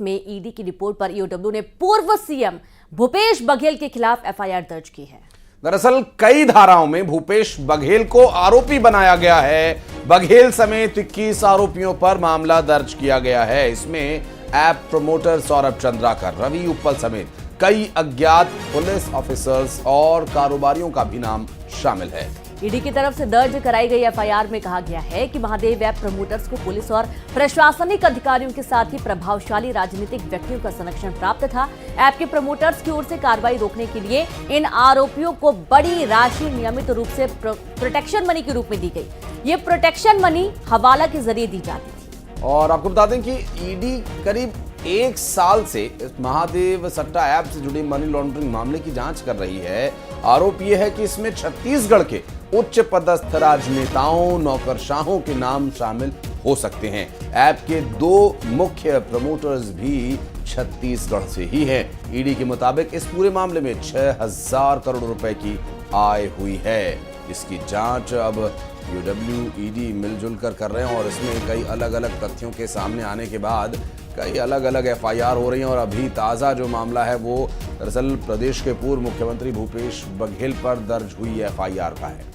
में ईडी की रिपोर्ट पर ईओडब्ल्यू ने पूर्व सीएम भूपेश बघेल के खिलाफ एफआईआर दर्ज की है। दरअसल कई धाराओं में भूपेश बघेल को आरोपी बनाया गया है। बघेल समेत 21 आरोपियों पर मामला दर्ज किया गया है। इसमें ऐप प्रमोटर सौरभ चंद्राकर, रवि उप्पल समेत कई अज्ञात पुलिस ऑफिसर्स और कारोबारियों का भी नाम शामिल है। ईडी की तरफ से दर्ज कराई गई एफआईआर में कहा गया है कि महादेव ऐप प्रमोटर्स को पुलिस और प्रशासनिक अधिकारियों के साथ ही प्रभावशाली राजनीतिक व्यक्तियों का संरक्षण प्राप्त था। ऐप के प्रमोटर्स की ओर से कार्रवाई रोकने के लिए इन आरोपियों को बड़ी राशि नियमित रूप से प्रोटेक्शन मनी के रूप में दी गई। ये प्रोटेक्शन मनी हवाला के जरिए दी जाती थी। और आपको बता दें कि ईडी करीब 1 साल से इस महादेव सट्टा ऐप से जुड़ी मनी लॉन्ड्रिंग मामले की जांच कर रही है। आरोप यह है कि इसमें छत्तीसगढ़ के उच्च पदस्थ राजनेताओं, नौकरशाहों के नाम शामिल हो सकते हैं। ऐप के 2 मुख्य प्रमोटर्स भी छत्तीसगढ़ से ही हैं। ईडी के मुताबिक इस पूरे मामले में 6000 करोड़ रुपए की आय हुई है। इसकी जांच अब ईओडब्ल्यू, ईडी मिलजुल कर रहे हैं और इसमें कई अलग अलग तथ्यों के सामने आने के बाद कई अलग अलग एफआईआर हो रही हैं। और अभी ताज़ा जो मामला है वो दरअसल प्रदेश के पूर्व मुख्यमंत्री भूपेश बघेल पर दर्ज हुई एफआईआर का है।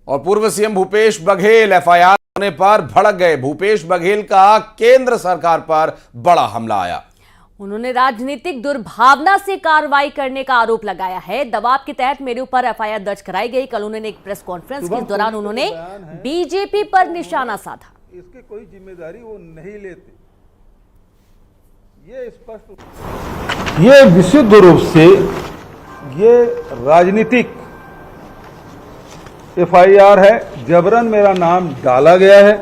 और पूर्व सीएम भूपेश बघेल एफआईआर होने पर भड़क गए। भूपेश बघेल का केंद्र सरकार पर बड़ा हमला आया। उन्होंने राजनीतिक दुर्भावना से कार्रवाई करने का आरोप लगाया है। दबाव के तहत मेरे ऊपर एफआईआर दर्ज कराई गई। कल उन्होंने एक प्रेस कॉन्फ्रेंस के दौरान उन्होंने बीजेपी पर निशाना साधा। इसकी कोई जिम्मेदारी वो नहीं लेते, ये स्पष्ट, ये विशुद्ध रूप से ये राजनीतिक एफआईआर है। जबरन मेरा नाम डाला गया है,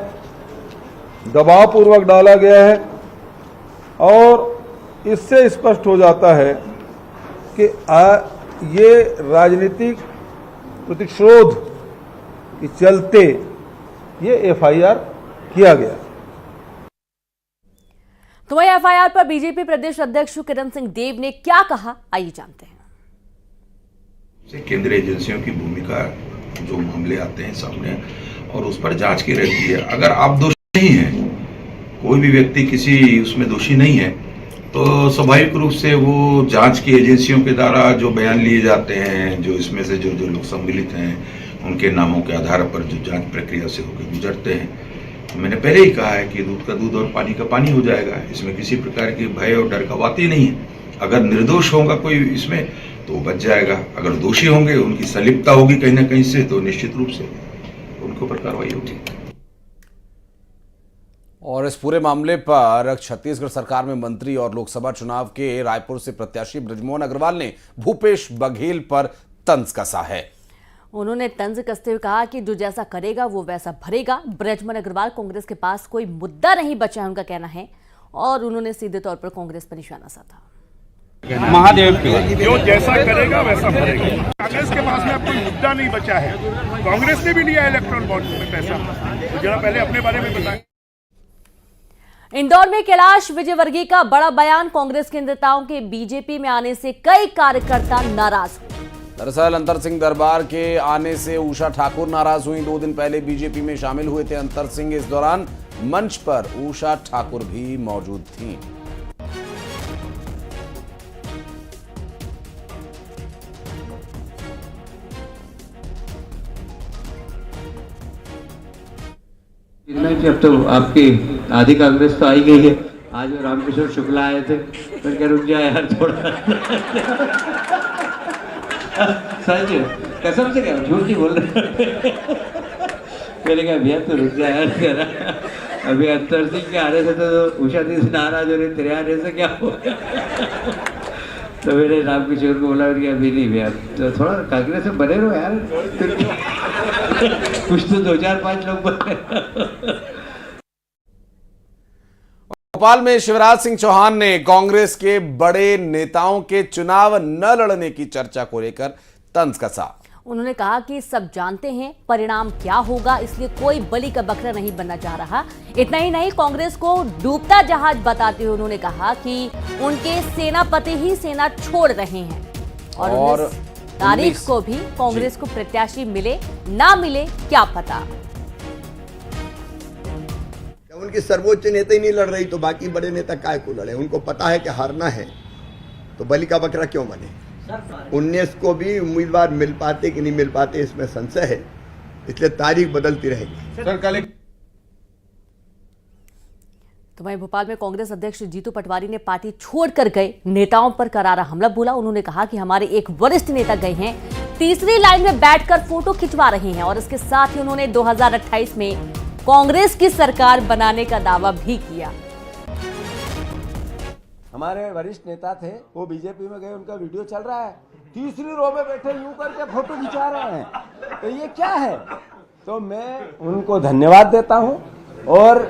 दबाव पूर्वक डाला गया है और इससे स्पष्ट हो जाता है कि ये राजनीतिक प्रतिशोध के चलते ये एफआईआर किया गया। तो वही एफआईआर पर बीजेपी प्रदेश अध्यक्ष किरण सिंह देव ने क्या कहा, आइए जानते हैं। केंद्रीय एजेंसियों की भूमिका, जो मामले आते हैं सामने और उस पर जांच की रहती है। अगर आप दोषी नहीं हैं, कोई भी व्यक्ति किसी उसमें दोषी नहीं है, तो स्वाभाविक रूप से वो जांच की एजेंसियों के द्वारा जो बयान लिए जाते हैं, जो इसमें से जो लोग सम्मिलित हैं, उनके नामों के आधार पर जो जांच प्रक्रिया से होकर गुजरते हैं। तो मैंने पहले ही कहा है कि दूध का दूध और पानी का पानी हो जाएगा। इसमें किसी प्रकार की भय और डर का बात ही नहीं है। अगर निर्दोष होगा कोई इसमें तो वो बच जाएगा, अगर दोषी होंगे, उनकी संलिप्तता होगी कहीं ना कहीं से, तो निश्चित रूप से उनके ऊपर कार्रवाई होगी। और इस पूरे मामले पर छत्तीसगढ़ सरकार में मंत्री और लोकसभा चुनाव के रायपुर से प्रत्याशी बृजमोहन अग्रवाल ने भूपेश बघेल पर तंज कसा है। उन्होंने तंज कसते हुए कहा कि जो जैसा करेगा वो वैसा भरेगा। बृजमोहन अग्रवाल, कांग्रेस के पास कोई मुद्दा नहीं बचा है, उनका कहना है। और उन्होंने सीधे तौर पर कांग्रेस पर निशाना साधा। महादेव जो जैसा करेगा वैसा भरेगा। कांग्रेस के पास में अब कोई मुद्दा नहीं बचा है। कांग्रेस ने भी लिया इलेक्ट्रॉल बॉन्ड में पैसा, तो जरा पहले अपने बारे में बताएं। इंदौर में कैलाश विजयवर्गीय का बड़ा बयान। कांग्रेस के नेताओं के बीजेपी में आने से कई कार्यकर्ता नाराज हुए। दरअसल अंतर सिंह दरबार के आने से उषा ठाकुर नाराज हुई। 2 दिन पहले बीजेपी में शामिल हुए थे अंतर सिंह। इस दौरान मंच पर उषा ठाकुर भी मौजूद थीं। कि अब तो आपकी आधी कांग्रेस तो आई गई है। आज वो रामकिशोर शुक्ला आए थे, पर क्या रुक जाए यार थोड़ा। सच कसम से, क्या झूठ नहीं बोल रहे। मैंने कहा भैया तो रुक जाए यार, अभी अंतर सिंह के आने से तो उषा दी से नाराज हो रही, तेरे आने से क्या हो गया। तो मैंने रामकिशोर को बोला कि अभी नहीं भैया, तो थोड़ा कांग्रेस में बने रहो यार, कुछ तो 2-4-5 लोग बने। भोपाल में शिवराज सिंह चौहान ने कांग्रेस के बड़े नेताओं के चुनाव न लड़ने की चर्चा को लेकर तंज कसा। उन्होंने कहा कि सब जानते हैं परिणाम क्या होगा, इसलिए कोई बलि का बकरा नहीं बनना चाह रहा। इतना ही नहीं, कांग्रेस को डूबता जहाज बताते हुए उन्होंने कहा कि उनके सेनापति ही सेना छोड़ रहे हैं और 19 तारीख को भी कांग्रेस को प्रत्याशी मिले ना मिले क्या पता। उनकी सर्वोच्च नेता ही नहीं लड़ रही तो बाकी बड़े नेता काय को लड़े? उनको पता है कि हारना है तो बलि का बकरा क्यों बने? 19 को भी उम्मीदवार मिल पाते कि नहीं मिल पाते इसमें संशय है, इसलिए तारीख बदलती रहेगी। सर कल तो वहीं भोपाल में कांग्रेस अध्यक्ष जीतू पटवारी ने पार्टी छोड़कर गए नेताओं पर करारा हमला बोला। उन्होंने कहा कि हमारे एक वरिष्ठ नेता गए हैं, तीसरी लाइन में बैठकर फोटो खिंचवा रहे हैं और इसके साथ ही उन्होंने 2028 में कांग्रेस की सरकार बनाने का दावा भी किया। हमारे वरिष्ठ नेता थे, वो बीजेपी में गए, उनका वीडियो चल रहा है, तीसरी रो में बैठे यूं करके फोटो खिंचा रहे हैं, तो ये क्या है? तो मैं उनको धन्यवाद देता हूं और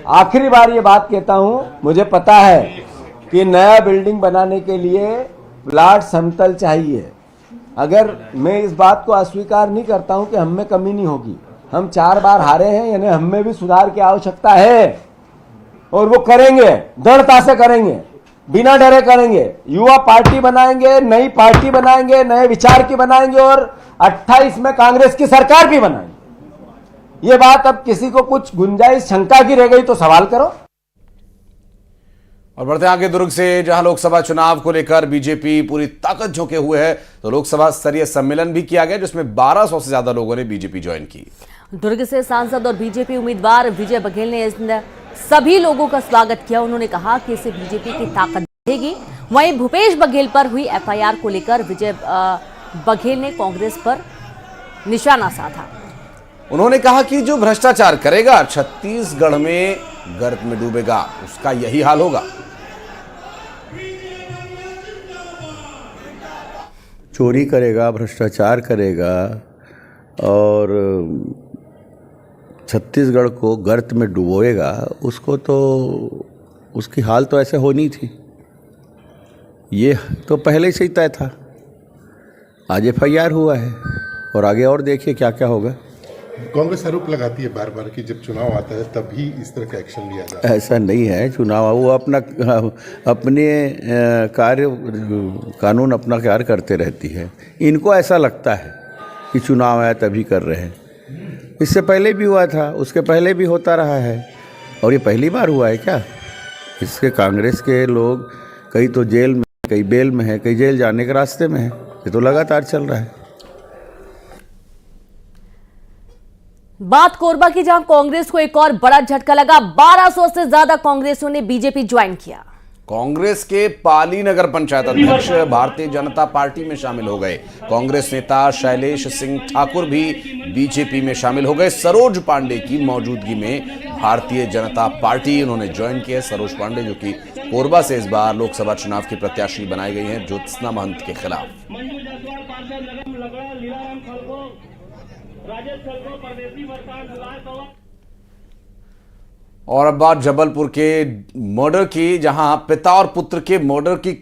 आखिरी बार ये बात कहता हूं, मुझे पता है कि नया बिल्डिंग बनाने के लिए प्लाट समतल चाहिए। अगर मैं इस बात को अस्वीकार नहीं करता हूं कि हम में कमी नहीं होगी, हम 4 बार हारे हैं, यानी हम में भी सुधार की आवश्यकता है और वो करेंगे, दृढ़ता से करेंगे, बिना डरे करेंगे। युवा पार्टी बनाएंगे, नई पार्टी बनाएंगे, नए विचार की बनाएंगे और 28 में कांग्रेस की सरकार भी बनाएंगे। ये बात अब किसी को कुछ गुंजाइश शंका की रह गई तो सवाल करो। और बढ़ते आगे दुर्ग से, जहां लोकसभा चुनाव को लेकर बीजेपी पूरी ताकत झोंके हुए है, तो लोकसभा स्तरीय सम्मेलन भी किया गया जिसमें 1200 से ज्यादा लोगों ने बीजेपी ज्वाइन की। दुर्ग से सांसद और बीजेपी उम्मीदवार विजय बघेल ने सभी लोगों का स्वागत किया। उन्होंने कहा कि इससे बीजेपी की ताकत बढ़ेगी। वहीं भूपेश बघेल पर हुई एफआईआर को लेकर विजय बघेल ने कांग्रेस पर निशाना साधा। उन्होंने कहा कि जो भ्रष्टाचार करेगा छत्तीसगढ़ में गर्त में डूबेगा, उसका यही हाल होगा। चोरी करेगा, भ्रष्टाचार करेगा और छत्तीसगढ़ को गर्त में डुबोएगा, उसको तो उसकी हाल तो ऐसे होनी थी। ये तो पहले से ही तय था। आज एफआईआर हुआ है और आगे और देखिए क्या क्या होगा। कांग्रेस आरोप लगाती है बार बार कि जब चुनाव आता है तभी इस तरह का एक्शन लिया जाता है। ऐसा नहीं है, चुनाव वो अपने कार्य, कानून अपना कार्य करते रहती है। इनको ऐसा लगता है कि चुनाव आया तभी कर रहे हैं। इससे पहले भी हुआ था, उसके पहले भी होता रहा है और ये पहली बार हुआ है क्या? इसके कांग्रेस के लोग कई तो जेल में, कई बेल में है, कई जेल जाने के रास्ते में है। ये तो लगातार चल रहा है। बात कोरबा की, जहां कांग्रेस को एक और बड़ा झटका लगा। 1200 से ज्यादा कांग्रेसियों ने बीजेपी ज्वाइन किया। कांग्रेस के पाली नगर पंचायत अध्यक्ष भारतीय जनता पार्टी में शामिल हो गए। कांग्रेस नेता शैलेश सिंह ठाकुर भी बीजेपी में शामिल हो गए। सरोज पांडे की मौजूदगी में भारतीय जनता पार्टी उन्होंने ज्वाइन किया। सरोज पांडे जो कि कोरबा से इस बार लोकसभा चुनाव की प्रत्याशी बनाई गई हैं ज्योत्सना महंत के खिलाफ। और अब बात जबलपुर के मर्डर की, जहां पिता और पुत्र के मर्डर की